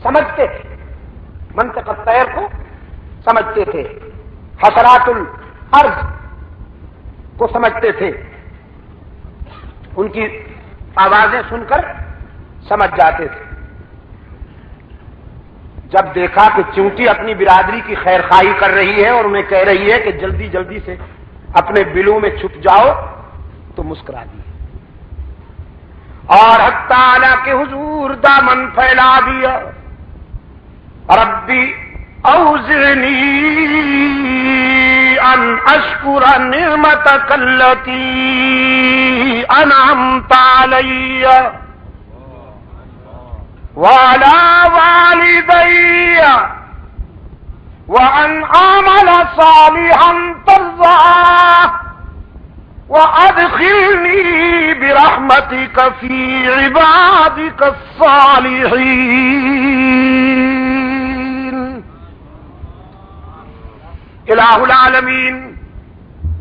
سمجھتے تھے، منطق الطیر کو سمجھتے تھے، حشرات الارض کو سمجھتے تھے، ان کی آوازیں سن کر سمجھ جاتے تھے۔ جب دیکھا کہ چونٹی اپنی برادری کی خیر خواہی کر رہی ہے اور انہیں کہہ رہی ہے کہ جلدی جلدی سے اپنے بلوں میں چھپ جاؤ، تو مسکرا دی اور حق تعالی کے حضور دامن پھیلا دیا، ربی اوزعنی ان اشکر نعمتک التی انعمت علی وعلی والدی وان اعمل صالحا ترضاه وادخلنی برحمتک فی عبادک الصالحین۔ الہ العالمین،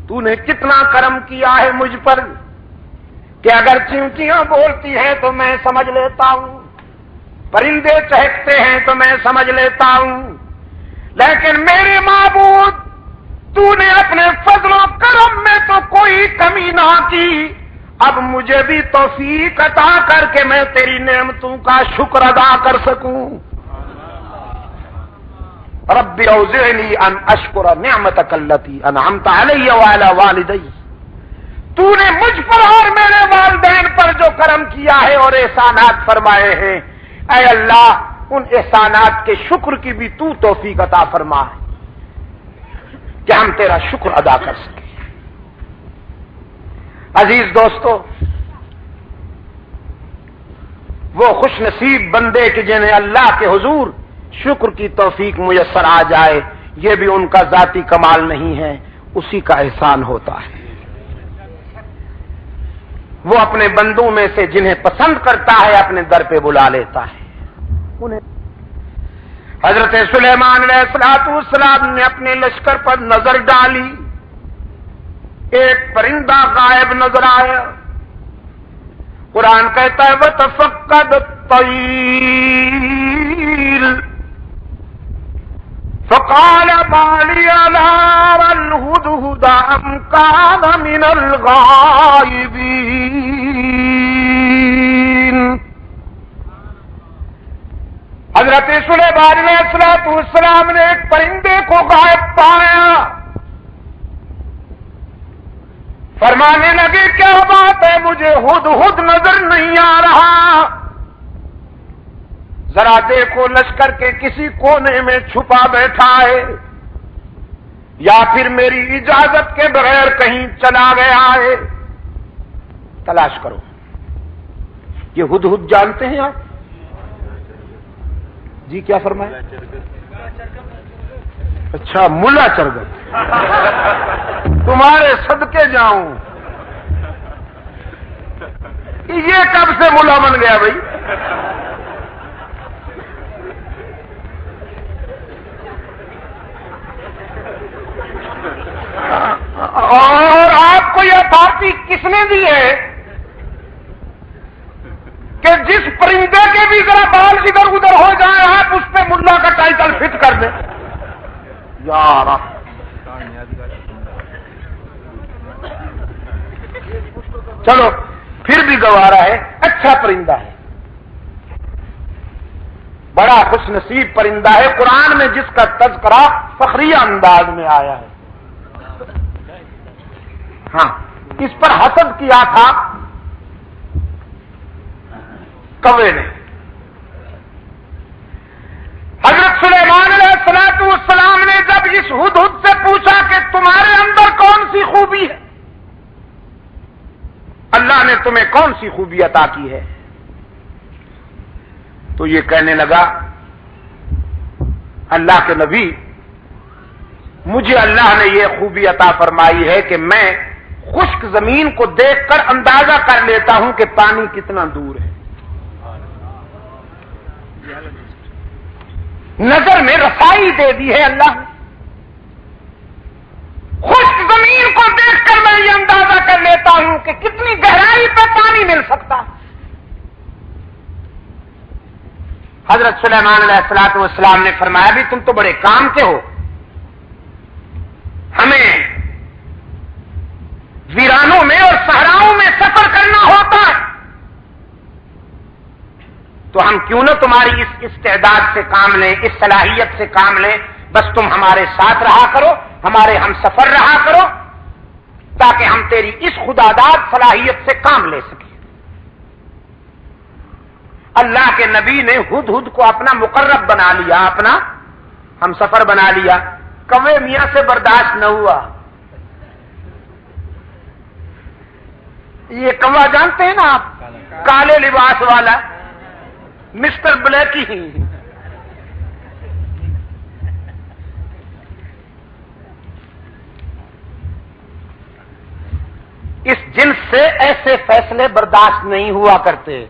تو نے کتنا کرم کیا ہے مجھ پر کہ اگر چیونٹیاں بولتی ہیں تو میں سمجھ لیتا ہوں، پرندے چہکتے ہیں تو میں سمجھ لیتا ہوں، لیکن میرے معبود تو نے اپنے فضل و کرم میں تو کوئی کمی نہ کی، اب مجھے بھی توفیق عطا کر کے میں تیری نعمتوں کا شکر ادا کر سکوں۔ رب اوزعنی ان اشکر نعمتک التی انعمت علی وعلی والدی، تو نے مجھ پر اور میرے والدین پر جو کرم کیا ہے اور احسانات فرمائے ہیں، اے اللہ ان احسانات کے شکر کی بھی تو توفیق عطا فرما ہے کہ ہم تیرا شکر ادا کر سکیں۔ عزیز دوستو، وہ خوش نصیب بندے کہ جنہیں اللہ کے حضور شکر کی توفیق میسر آ جائے، یہ بھی ان کا ذاتی کمال نہیں ہے، اسی کا احسان ہوتا ہے۔ وہ اپنے بندوں میں سے جنہیں پسند کرتا ہے اپنے در پہ بلا لیتا ہے۔ حضرت سلیمان علیہ السلام نے اپنے لشکر پر نظر ڈالی، ایک پرندہ غائب نظر آیا۔ قرآن کہتا ہے وَتَفَقَّدَ الطَّيْرَ فَقَالَ مَا لِيَ لَا أَرَى الْهُدْهُدَ أَمْ كَانَ مِنَ الْغَائِبِينَ۔ حضرت سلیمان علیہ السلام نے ایک پرندے کو غائب پایا، فرمانے لگے کیا بات ہے، مجھے ہدہد نظر نہیں آ رہا، ذرا دیکھو لشکر کے کسی کونے میں چھپا بیٹھا ہے یا پھر میری اجازت کے بغیر کہیں چلا گیا ہے، تلاش کرو۔ یہ ہدہد جانتے ہیں آپ؟ جی کیا فرمایا؟ اچھا ملا چرگت، تمہارے صدقے جاؤں، یہ کب سے ملا بن گیا بھائی؟ اور آپ کو یہ پارٹی کس نے دی ہے کہ جس پرندے کے بھی ذرا بال ادھر ادھر ہو جائے آپ اس پہ ملا کا ٹائٹل فٹ کر دیں؟ یار چلو پھر بھی گوارا ہے، اچھا پرندہ ہے، بڑا خوش نصیب پرندہ ہے، قرآن میں جس کا تذکرہ فخریہ انداز میں آیا ہے۔ ہاں، اس پر حسد کیا تھا کوے نے۔ حضرت سلیمان علیہ السلام نے جب اس ہدہد سے پوچھا کہ تمہارے اندر کون سی خوبی ہے، اللہ نے تمہیں کون سی خوبی عطا کی ہے، تو یہ کہنے لگا اللہ کے نبی، مجھے اللہ نے یہ خوبی عطا فرمائی ہے کہ میں خشک زمین کو دیکھ کر اندازہ کر لیتا ہوں کہ پانی کتنا دور ہے، نظر میں رسائی دے دی ہے اللہ نے۔ خشک زمین کو دیکھ کر میں یہ اندازہ کر لیتا ہوں کہ کتنی گہرائی پہ پانی مل سکتا ہے۔ حضرت سلیمان علیہ السلام نے فرمایا بھی تم تو بڑے کام کے ہو، ہمیں ویرانوں میں اور صحراؤں میں سفر کرنا ہوتا ہے، تو ہم کیوں نہ تمہاری اس استعداد سے کام لیں، اس صلاحیت سے کام لیں، بس تم ہمارے ساتھ رہا کرو، ہمارے ہم سفر رہا کرو، تاکہ ہم تیری اس خداداد صلاحیت سے کام لے سکیں۔ اللہ کے نبی نے ہدہد کو اپنا مقرب بنا لیا، اپنا ہم سفر بنا لیا، کوے میاں سے برداشت نہ ہوا۔ یہ کوا جانتے ہیں نا آپ، کالے لباس والا مسٹر بلیکی، اس جنس سے ایسے فیصلے برداشت نہیں ہوا کرتے۔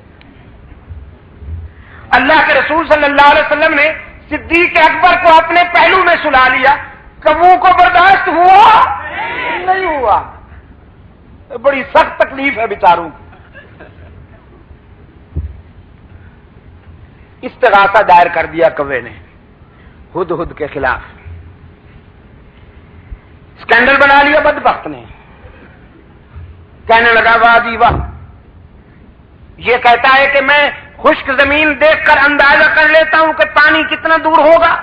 اللہ کے رسول صلی اللہ علیہ وسلم نے صدیق اکبر کو اپنے پہلو میں سلا لیا، کبو کو برداشت ہوا نہیں ہوا، بڑی سخت تکلیف ہے بیچاروں کی۔ استغاثہ دائر کر دیا کوے نے ہدہد کے خلاف، اسکینڈل بنا لیا بدبخت نے، کہنے لگا واہ جی واہ، یہ کہتا ہے کہ میں خشک زمین دیکھ کر اندازہ کر لیتا ہوں کہ پانی کتنا دور ہوگا۔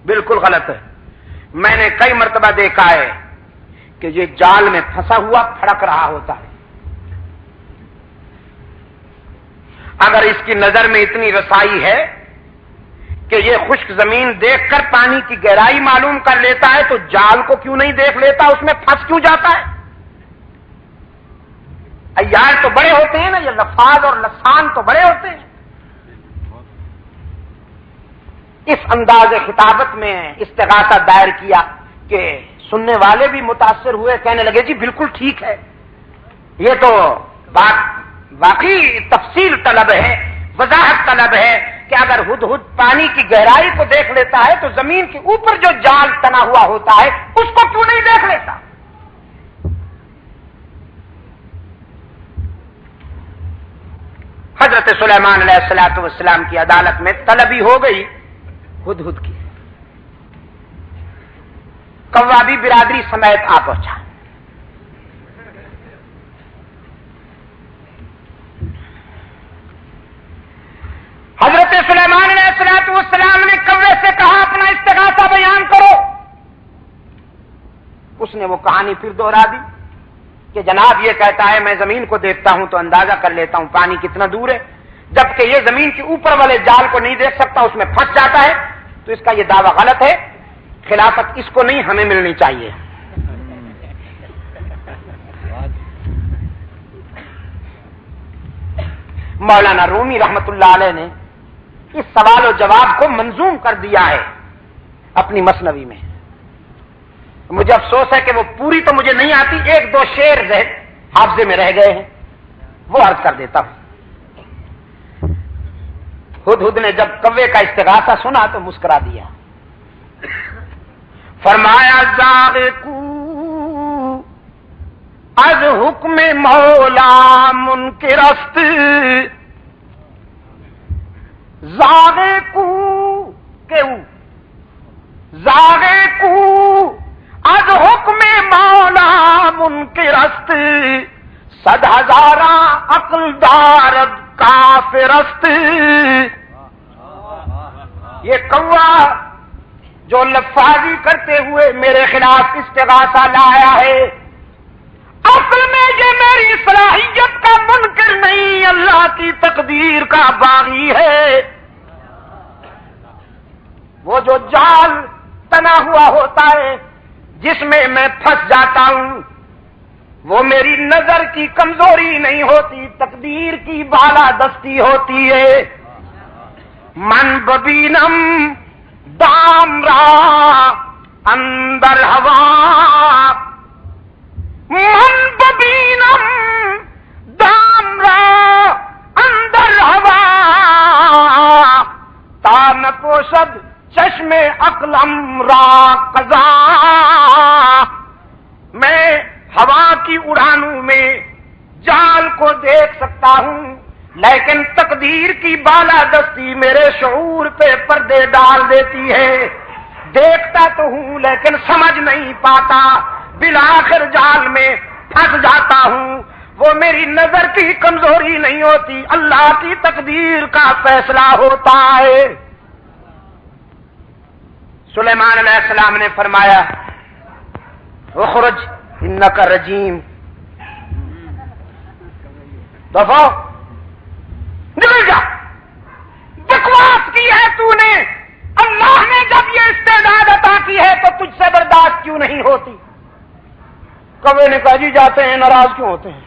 بالکل غلط ہے، میں نے کئی مرتبہ دیکھا ہے کہ یہ جال میں پھنسا ہوا پھڑک رہا ہوتا ہے، اگر اس کی نظر میں اتنی رسائی ہے کہ یہ خشک زمین دیکھ کر پانی کی گہرائی معلوم کر لیتا ہے تو جال کو کیوں نہیں دیکھ لیتا، اس میں پھنس کیوں جاتا ہے؟ عیار تو بڑے ہوتے ہیں نا، یہ لفاظ اور لسان تو بڑے ہوتے ہیں۔ اس انداز خطابت میں استغاثہ دائر کیا کہ سننے والے بھی متاثر ہوئے، کہنے لگے جی بالکل ٹھیک ہے، یہ تو بات واقعی تفصیل طلب ہے، وضاحت طلب ہے کہ اگر ہدہد پانی کی گہرائی کو دیکھ لیتا ہے تو زمین کے اوپر جو جال تنا ہوا ہوتا ہے اس کو کیوں نہیں دیکھ لیتا؟ حضرت سلیمان علیہ السلام کی عدالت میں طلبی ہو گئی ہدہد کی، کوا بھی برادری سمیت آ پہنچا۔ حضرت سلیمان علیہ السلام نے کوے سے کہا اپنا استغاثہ بیان کرو۔ اس نے وہ کہانی پھر دوہرا دی کہ جناب یہ کہتا ہے میں زمین کو دیکھتا ہوں تو اندازہ کر لیتا ہوں پانی کتنا دور ہے، جبکہ یہ زمین کے اوپر والے جال کو نہیں دیکھ سکتا، اس میں پھنس جاتا ہے، تو اس کا یہ دعویٰ غلط ہے، خلافت اس کو نہیں ہمیں ملنی چاہیے۔ مولانا رومی رحمت اللہ علیہ نے اس سوال و جواب کو منظوم کر دیا ہے اپنی مثنوی میں۔ مجھے افسوس ہے کہ وہ پوری تو مجھے نہیں آتی، ایک دو شعر حافظے میں رہ گئے ہیں، وہ عرض کر دیتا ہوں۔ ہدہد نے جب کوے کا استغاثہ سنا تو مسکرا دیا، فرمایا زاغ کو از حکم مولا منکر است، زاغ کو زاغ کو از حکم مولا منکر است، صد ہزارہ عقل دارد کافر است۔ یہ کوا جو لفاظی کرتے ہوئے میرے خلاف استغاثہ لایا ہے، اصل میں یہ میری صلاحیت کا منکر نہیں، اللہ کی تقدیر کا باغی ہے۔ وہ جو جال تنا ہوا ہوتا ہے جس میں میں پھنس جاتا ہوں، وہ میری نظر کی کمزوری نہیں ہوتی، تقدیر کی بالا دستی ہوتی ہے۔ من ببینم دام را اندر ہوا، من ببینم دام را اندر ہوا، تا نپوشد چشم عقلم را قضا۔ میں ہوا کی اڑانوں میں جال کو دیکھ سکتا ہوں، لیکن تقدیر کی بالادستی میرے شعور پہ پردے ڈال دیتی ہے. دیکھتا تو ہوں لیکن سمجھ نہیں پاتا، بالآخر جال میں پھنس جاتا ہوں. وہ میری نظر کی کمزوری نہیں ہوتی، اللہ کی تقدیر کا فیصلہ ہوتا ہے. سلیمان علیہ السلام نے فرمایا اخرج انک رجیم، دفعہ نکل جا. بکواس کی ہے تو نے، اللہ نے جب یہ استعداد عطا کی ہے تو تجھ سے برداشت کیوں نہیں ہوتی؟ کبھی نے کہا جی جاتے ہیں، ناراض کیوں ہوتے ہیں؟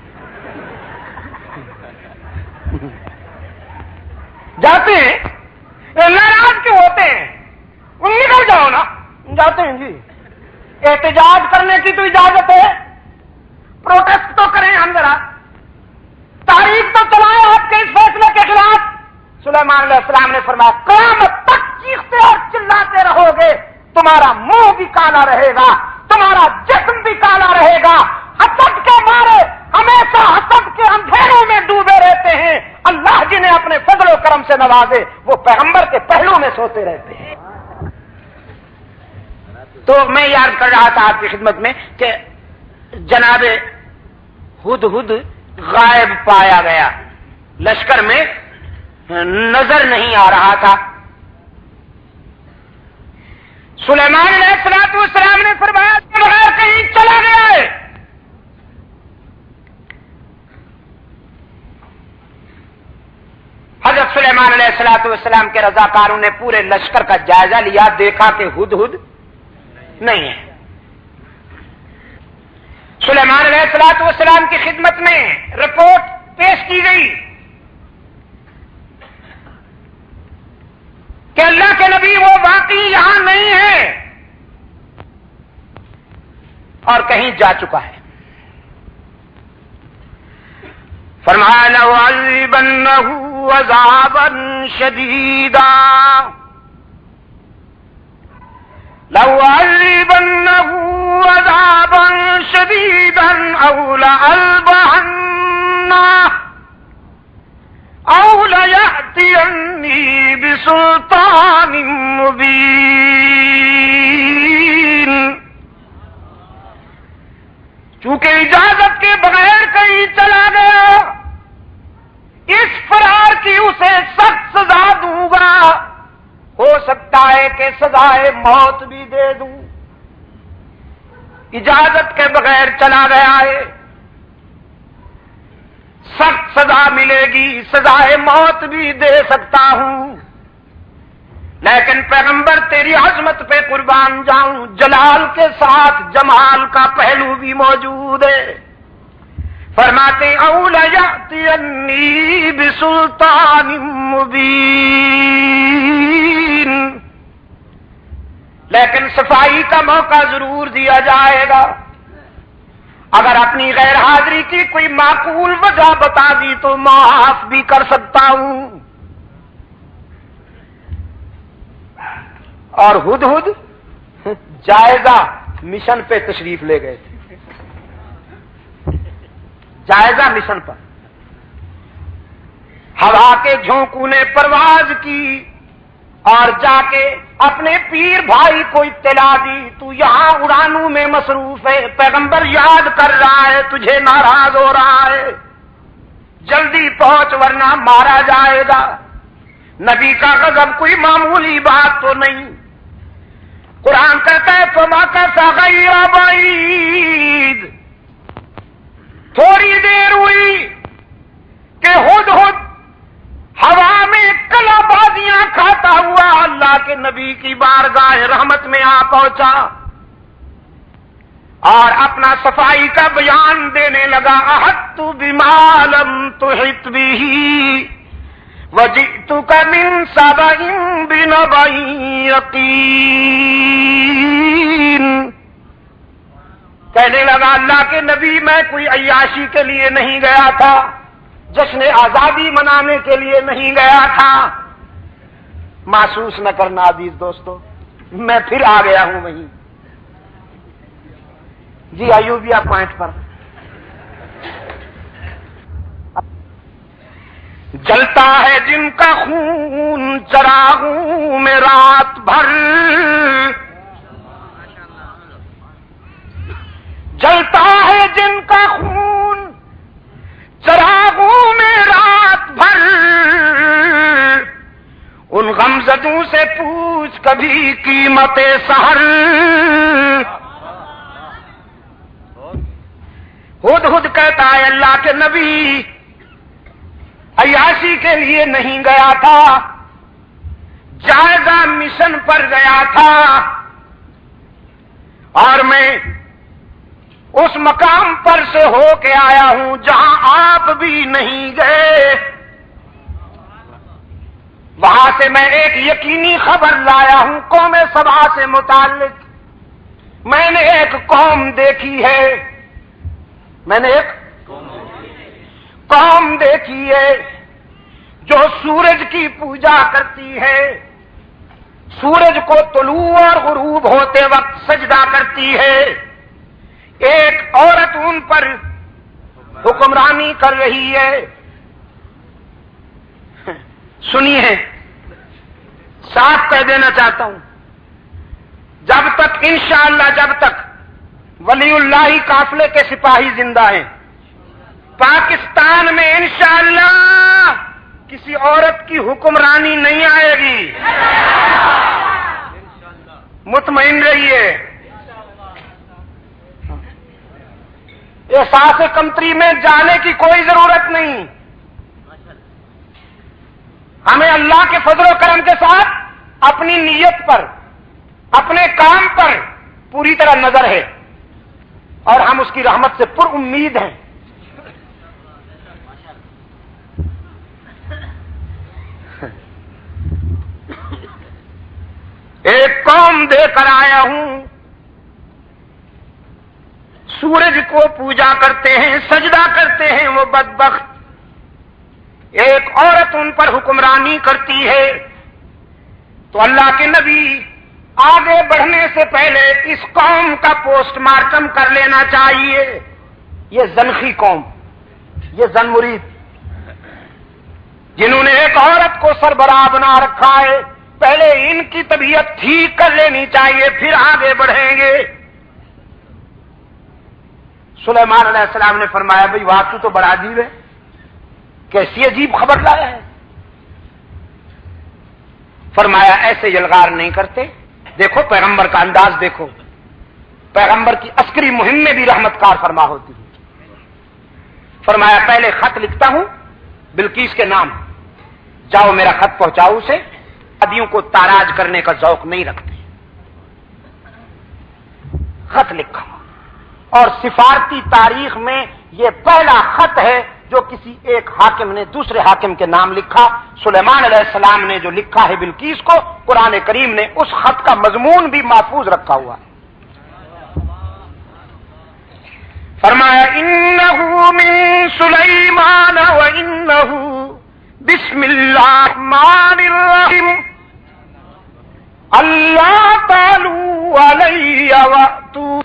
جاتے ہیں ناراض کیوں ہوتے ہیں؟ نکل جاؤ نا. جاتے ہیں جی. احتجاج کرنے کی تو اجازت ہے، پروٹیسٹ تو کریں ہم ذرا، تاریخ تو چلائیں آپ کے اس فیصلے کے خلاف. سلیمان علیہ السلام نے فرمایا قیامت تک چیختے اور چلاتے رہو گے، تمہارا منہ بھی کالا رہے گا، تمہارا جسم بھی کالا رہے گا. حسد کے مارے ہمیشہ حسد کے اندھیروں میں ڈوبے رہتے ہیں. اللہ جنہیں اپنے فضل و کرم سے نوازے وہ پیغمبر کے پہلو میں سوتے رہتے ہیں. تو میں یاد کر رہا تھا آپ کی خدمت میں کہ جناب ہدہد غائب پایا گیا، لشکر میں نظر نہیں آ رہا تھا. سلیمان علیہ السلام نے فرمایا کہ بغیر کہیں چلا گیا ہے. حضرت سلیمان علیہ السلام کے رضاکاروں نے پورے لشکر کا جائزہ لیا، دیکھا کہ ہدہد نہیں ہے. سلیمان علیہ السلام کی خدمت میں رپورٹ پیش کی گئی کہ اللہ کے نبی وہ واقعی یہاں نہیں ہے اور کہیں جا چکا ہے. فرمایا لَأُعَذِّبَنَّهُ عَذَابًا شَدِيدًا لَأُعَذِّبَنَّهُ عَذَابًا شَدِيدًا أَوْ لَأَذْبَحَنَّهُ أَوْ لَيَأْتِيَنِّي بِسُلْطَانٍ مُبِينٍ. چونکہ اجازت کے بغیر کہیں چلا گیا، اس فرار کی اسے سخت سزا دوں گا. ہو سکتا ہے کہ سزائے موت بھی دے دوں. اجازت کے بغیر چلا گیا ہے، سخت سزا ملے گی، سزائے موت بھی دے سکتا ہوں. لیکن پیغمبر تیری عظمت پہ قربان جاؤں، جلال کے ساتھ جمال کا پہلو بھی موجود ہے. فرماتے اولا یأتینی بسلطان مبین، لیکن صفائی کا موقع ضرور دیا جائے گا. اگر اپنی غیر حاضری کی کوئی معقول وجہ بتا دی تو معاف بھی کر سکتا ہوں. اور ہدہد جائزہ مشن پہ تشریف لے گئے تھے، جائزہ مشن پر. ہوا کے جھونکوں نے پرواز کی اور جا کے اپنے پیر بھائی کو اطلاع دی تو یہاں اڑانوں میں مصروف ہے، پیغمبر یاد کر رہا ہے، تجھے ناراض ہو رہا ہے، جلدی پہنچ ورنہ مارا جائے گا. نبی کا غضب کوئی معمولی بات تو نہیں. قرآن کہتا ہے فَمَكَثَ غَيْرَ بَعِيدٍ، تھوڑی دیر ہوئی کہ ہدہد ہوا میں کلا بازیاں کھاتا ہوا اللہ کے نبی کی بارگاہ رحمت میں آ پہنچا اور اپنا صفائی کا بیان دینے لگا. احطت بما لم تحط به وجئتك من سبأ بنبأ یقین. کہنے لگا اللہ کے نبی میں کوئی عیاشی کے لیے نہیں گیا تھا، جشن آزادی منانے کے لیے نہیں گیا تھا. محسوس نہ کرنا عزیز دوستو، میں پھر آ گیا ہوں وہیں. جی ایوبیہ پوائنٹ پر جلتا ہے جن کا خون چراغوں میں رات بھر، جلتا ہے جن کا خون چراغوں میں رات بھر، ان غمزدوں سے پوچھ کبھی قیمت سحر۔ ہدہد کہتا ہے اللہ کے نبی عیاشی کے لیے نہیں گیا تھا، جائزہ مشن پر گیا تھا، اور میں اس مقام پر سے ہو کے آیا ہوں جہاں آپ بھی نہیں گئے۔ وہاں سے میں ایک یقینی خبر لایا ہوں قوم سبا سے متعلق۔ میں نے ایک قوم دیکھی ہے، میں نے ایک قوم دیکھی ہے جو سورج کی پوجا کرتی ہے، سورج کو طلوع اور غروب ہوتے وقت سجدہ کرتی ہے۔ ایک عورت ان پر حکمرانی کر رہی ہے۔ سنیے، صاف کہہ دینا چاہتا ہوں، جب تک انشاءاللہ جب تک ولی اللہ قافلے کے سپاہی زندہ ہیں، پاکستان میں انشاءاللہ کسی عورت کی حکمرانی نہیں آئے گی، مطمئن رہیے۔ احساس کمتری میں جانے کی کوئی ضرورت نہیں، ہمیں اللہ کے فضل و کرم کے ساتھ اپنی نیت پر، اپنے کام پر پوری طرح نظر ہے، اور ہم اس کی رحمت سے پر امید ہیں۔ ایک قوم دے کر آیا ہوں، سورج کو پوجا کرتے ہیں، سجدہ کرتے ہیں وہ بدبخت۔ ایک عورت ان پر حکمرانی کرتی ہے، تو اللہ کے نبی آگے بڑھنے سے پہلے اس قوم کا پوسٹ مارٹم کر لینا چاہیے۔ یہ زنخی قوم، یہ زن مرید، جنہوں نے ایک عورت کو سربراہ بنا رکھا ہے، پہلے ان کی طبیعت ٹھیک کر لینی چاہیے، پھر آگے بڑھیں گے۔ سلیمان علیہ السلام نے فرمایا بھئی واقعی تو بڑا عجیب ہے، کیسی عجیب خبر لایا ہے۔ فرمایا ایسے یلغار نہیں کرتے، دیکھو پیغمبر کا انداز دیکھو، پیغمبر کی عسکری مہم میں بھی رحمت کار فرما ہوتی ہے۔ فرمایا پہلے خط لکھتا ہوں بلقیس کے نام، جاؤ میرا خط پہنچاؤ اسے، ادیوں کو تاراج کرنے کا ذوق نہیں رکھتے۔ خط لکھا، اور سفارتی تاریخ میں یہ پہلا خط ہے جو کسی ایک حاکم نے دوسرے حاکم کے نام لکھا۔ سلیمان علیہ السلام نے جو لکھا ہے بلقیس کو، قرآن کریم نے اس خط کا مضمون بھی محفوظ رکھا ہوا ہے۔ فرمایا انہ من سلیمان وانہ بسم اللہ الرحمن الرحیم اللہ تعالی علی واتو۔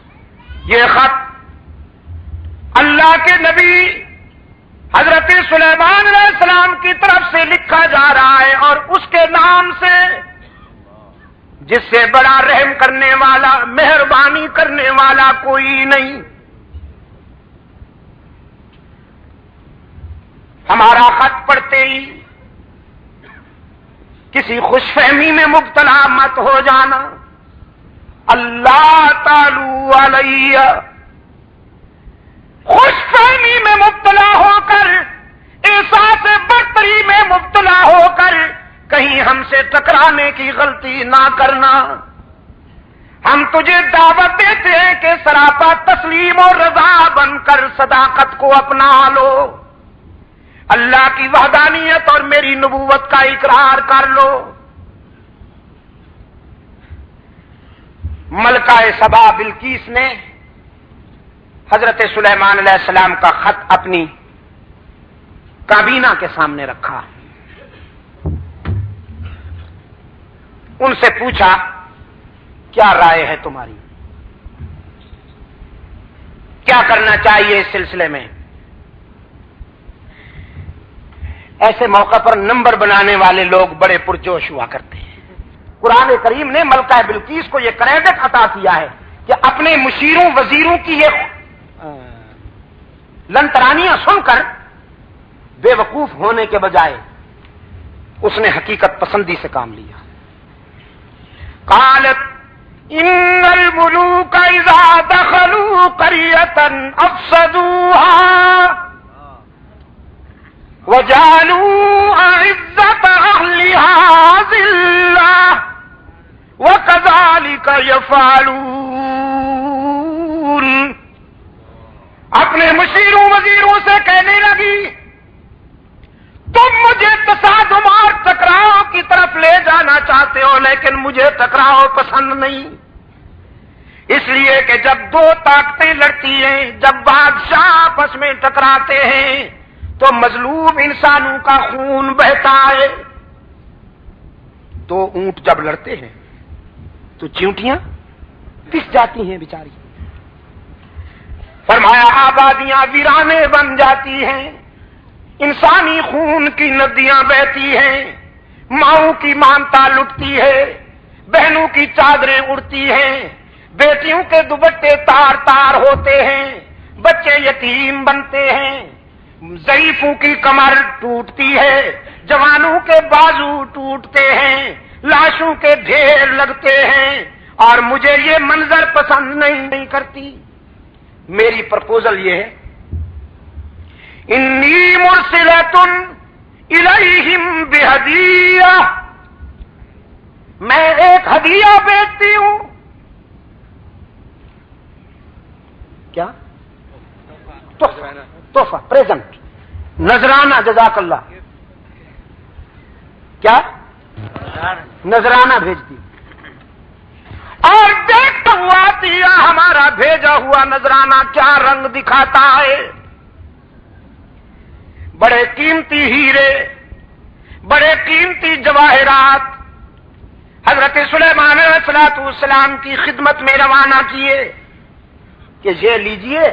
یہ خط اللہ کے نبی حضرت سلیمان علیہ السلام کی طرف سے لکھا جا رہا ہے، اور اس کے نام سے جس سے بڑا رحم کرنے والا، مہربانی کرنے والا کوئی نہیں۔ ہمارا خط پڑھتے ہی کسی خوش فہمی میں مبتلا مت ہو جانا۔ اللہ تعالی علیہ، خوش فہمی میں مبتلا ہو کر، احساس برتری میں مبتلا ہو کر کہیں ہم سے ٹکرانے کی غلطی نہ کرنا۔ ہم تجھے دعوت دیتے ہیں کہ سراپا تسلیم اور رضا بن کر صداقت کو اپنا لو، اللہ کی وحدانیت اور میری نبوت کا اقرار کر لو۔ ملکہ سبا بلقیس نے حضرت سلیمان علیہ السلام کا خط اپنی کابینہ کے سامنے رکھا، ان سے پوچھا کیا رائے ہے تمہاری، کیا کرنا چاہیے اس سلسلے میں؟ ایسے موقع پر نمبر بنانے والے لوگ بڑے پرجوش ہوا کرتے ہیں۔ قرآن کریم نے ملکہ بلقیس کو یہ کریڈٹ عطا کیا ہے کہ اپنے مشیروں وزیروں کی یہ لنترانیاں سن کر بے وقوف ہونے کے بجائے اس نے حقیقت پسندی سے کام لیا۔ قالت ان الملوک اذا دخلوا قریۃ افسدوها وجعلوا اعزۃ اہلها ذلہ وکذالک یفعلون۔ اپنے مشیروں وزیروں سے کہنے لگی تم مجھے تصادم اور ٹکراؤ کی طرف لے جانا چاہتے ہو، لیکن مجھے ٹکراؤ پسند نہیں، اس لیے کہ جب دو طاقتیں لڑتی ہیں، جب بادشاہ آپس میں ٹکراتے ہیں تو مظلوم انسانوں کا خون بہتا ہے۔ دو اونٹ جب لڑتے ہیں تو چیونٹیاں پس جاتی ہیں بیچاری، فرمایا آبادیاں ویرانے بن جاتی ہیں، انسانی خون کی ندیاں بہتی ہیں، ماؤں کی مامتا لٹتی ہے، بہنوں کی چادریں اڑتی ہیں، بیٹیوں کے دوپٹے تار تار ہوتے ہیں، بچے یتیم بنتے ہیں، ضعیفوں کی کمر ٹوٹتی ہے، جوانوں کے بازو ٹوٹتے ہیں، لاشوں کے ڈھیر لگتے ہیں، اور مجھے یہ منظر پسند نہیں کرتی۔ میری پرپوزل یہ ہے انی مرسلۃ الیہم بہدیہ، میں ایک ہدیہ بھیجتی ہوں۔ کیا؟ تحفہ، پریزنٹ، نذرانہ، جزاک اللہ۔ کیا؟ نذرانہ بھیجتی ہوں، اور دیکھتا ہوا دیا ہمارا بھیجا ہوا نذرانہ کیا رنگ دکھاتا ہے۔ بڑے قیمتی ہیرے، بڑے قیمتی جواہرات حضرت سلیمان علیہ السلام کی خدمت میں روانہ کیے کہ یہ لیجئے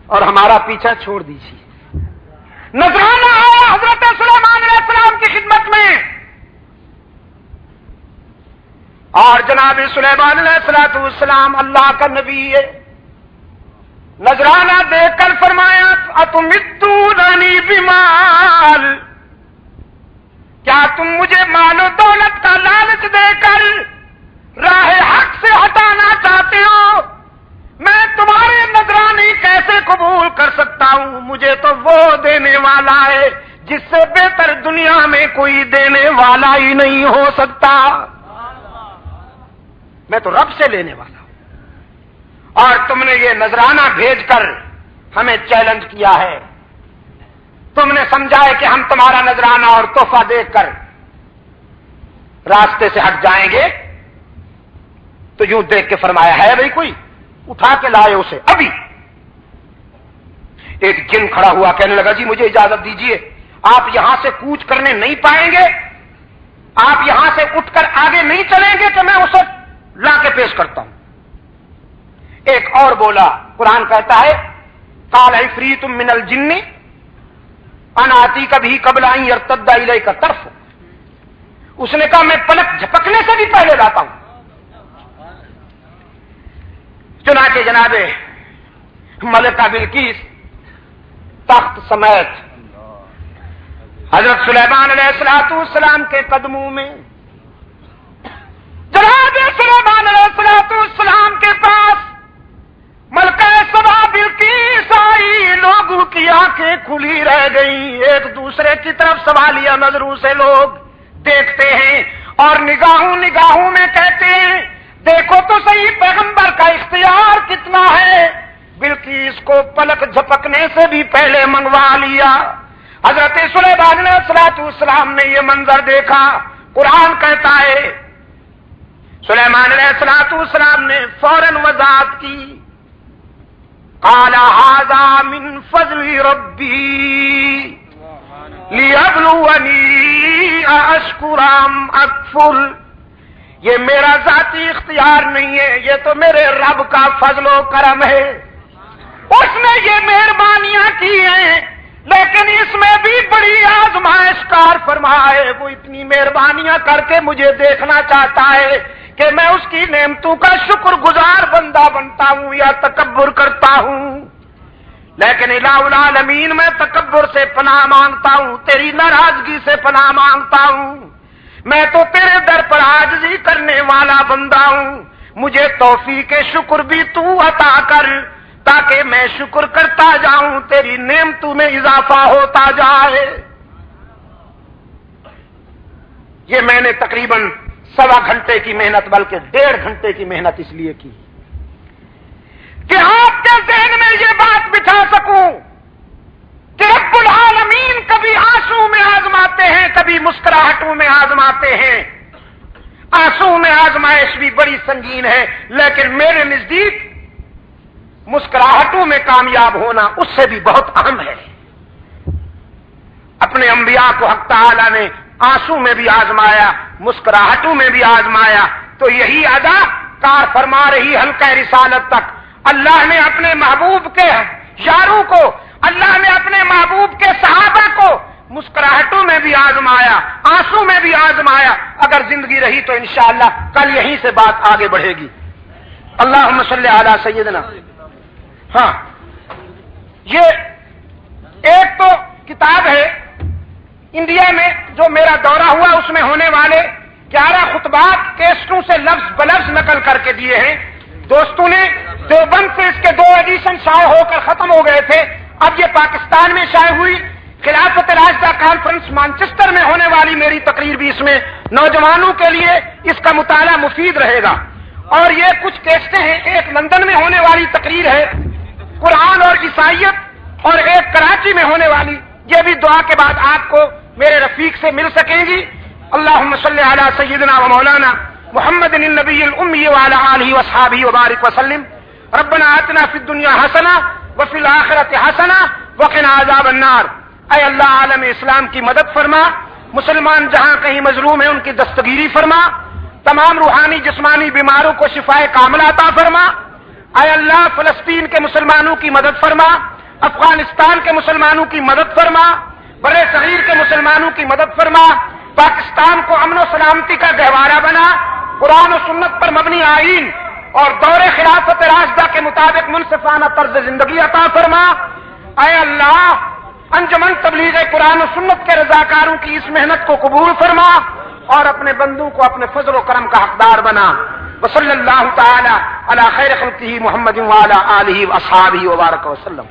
اور ہمارا پیچھا چھوڑ دیجیے۔ نذرانہ آیا حضرت سلیمان علیہ السلام کی خدمت میں، اور جناب سلیمان علیہ السلام اللہ کا نبی ہے، نذرانہ دیکھ کر فرمایا اتمدوننی بمال، کیا تم مجھے مال و دولت کا لالچ دے کر راہ حق سے ہٹانا چاہتے ہو؟ میں تمہارے نذرانے کیسے قبول کر سکتا ہوں؟ مجھے تو وہ دینے والا ہے جس سے بہتر دنیا میں کوئی دینے والا ہی نہیں ہو سکتا، میں تو رب سے لینے والا ہوں، اور تم نے یہ نذرانہ بھیج کر ہمیں چیلنج کیا ہے، تم نے سمجھا ہے کہ ہم تمہارا نذرانہ اور تحفہ دیکھ کر راستے سے ہٹ جائیں گے، تو یوں دیکھ کے فرمایا ہے بھائی کوئی اٹھا کے لائے اسے ابھی۔ ایک جن کھڑا ہوا کہنے لگا جی مجھے اجازت دیجئے، آپ یہاں سے کوچ کرنے نہیں پائیں گے، آپ یہاں سے اٹھ کر آگے نہیں چلیں گے کہ میں اسے لا کے پیش کرتا ہوں۔ ایک اور بولا، قرآن کہتا ہے قال عفریت من الجن انا آتیک بہ قبل ان یرتد الیک طرفک، اس نے کہا میں پلک جھپکنے سے بھی پہلے لاتا ہوں۔ چنانچہ جناب ملکہ بلقیس تخت سمیت حضرت سلیمان علیہ السلام کے قدموں میں، جناب سلیمان علیہ السلام کے پاس ملکہ سبا بلقیس آئی، لوگوں کی آنکھیں کھلی رہ گئیں، ایک دوسرے کی طرف سوالیہ نظروں سے لوگ دیکھتے ہیں اور نگاہوں میں کہتے ہیں دیکھو تو صحیح پیغمبر کا اختیار کتنا ہے، بلقیس کو پلک جھپکنے سے بھی پہلے منگوا لیا۔ حضرت سلیمان علیہ السلام نے یہ منظر دیکھا، قرآن کہتا ہے سلیمان علیہ السلام نے فوراً وضاحت کی، قال هذا من فضل ربی لیبلونی اشکر ام اکفر، یہ میرا ذاتی اختیار نہیں ہے، یہ تو میرے رب کا فضل و کرم ہے، اس نے یہ مہربانیاں کی ہیں لیکن اس میں بھی بڑی آزمائش کار فرمائے، وہ اتنی مہربانیاں کر کے مجھے دیکھنا چاہتا ہے کہ میں اس کی نعمتوں کا شکر گزار بندہ بنتا ہوں یا تکبر کرتا ہوں۔ لیکن الہ العالمین میں تکبر سے پناہ مانگتا ہوں، تیری ناراضگی سے پناہ مانگتا ہوں، میں تو تیرے در پر عاجزی کرنے والا بندہ ہوں، مجھے توفیق شکر بھی تو عطا کر تاکہ میں شکر کرتا جاؤں، تیری نعمتوں میں اضافہ ہوتا جائے۔ یہ میں نے تقریباً 1.25 گھنٹے کی محنت، بلکہ 1.5 گھنٹے کی محنت اس لیے کی کہ آپ کے ذہن میں یہ بات بٹھا سکوں کہ رب العالمین کبھی آنسو میں آزماتے ہیں، کبھی مسکراہٹوں میں آزماتے ہیں۔ آنسو میں آزمائش بھی بڑی سنگین ہے، لیکن میرے نزدیک مسکراہٹوں میں کامیاب ہونا اس سے بھی بہت اہم ہے۔ اپنے انبیاء کو حق تعالی نے آنسو میں بھی آزمایا، مسکراہٹوں میں بھی آزمایا، تو یہی ادا کار فرما رہی حلقہ رسالت تک۔ اللہ نے اپنے محبوب کے یاروں کو، اللہ نے اپنے محبوب کے صحابہ کو مسکراہٹوں میں بھی آزمایا، آنسو میں بھی آزمایا۔ اگر زندگی رہی تو انشاءاللہ کل یہیں سے بات آگے بڑھے گی۔ اللہم صلی علی سیدنا۔ ہاں، یہ ایک تو کتاب ہے انڈیا میں جو میرا دورہ ہوا، اس میں ہونے والے 11 خطبات کیسٹوں سے لفظ بلفظ نقل کر کے دیے ہیں۔ دوستوں نے دیوبند سے اس کے 2 ایڈیشن شائع ہو کر ختم ہو گئے تھے، اب یہ پاکستان میں شائع ہوئی۔ خلافت راشدہ کانفرنس مانچسٹر میں ہونے والی میری تقریر بھی اس میں نوجوانوں کے لیے اس کا مطالعہ مفید رہے گا۔ اور یہ کچھ کیسٹیں ہیں، ایک لندن میں ہونے والی تقریر ہے قرآن اور عیسائیت، اور ایک کراچی میں ہونے والی، یہ بھی دعا کے بعد آپ کو میرے رفیق سے مل سکیں گی۔ اللہم صلی علی سیدنا و مولانا محمد النبی الامی وعلی آلہ واصحابہ وبارک وسلم۔ ربنا آتنا فی الدنیا حسنہ وفی الآخرۃ حسنہ وقنا عذاب النار۔ اے اللہ عالم اسلام کی مدد فرما، مسلمان جہاں کہیں مظلوم ہیں ان کی دستگیری فرما، تمام روحانی جسمانی بیماروں کو شفائے کاملہ عطا فرما۔ اے اللہ فلسطین کے مسلمانوں کی مدد فرما، افغانستان کے مسلمانوں کی مدد فرما، بر صغیر کے مسلمانوں کی مدد فرما، پاکستان کو امن و سلامتی کا گہوارہ بنا، قرآن و سنت پر مبنی آئین اور دور خلافت راشدہ کے مطابق منصفانہ طرز زندگی عطا فرما۔ اے اللہ انجمن تبلیغ قرآن و سنت کے رضاکاروں کی اس محنت کو قبول فرما اور اپنے بندوں کو اپنے فضل و کرم کا حقدار بنا۔ وصلی اللہ تعالی علی خیر خلقہ محمد وعلی آلہ واصحابہ وبارک وسلم۔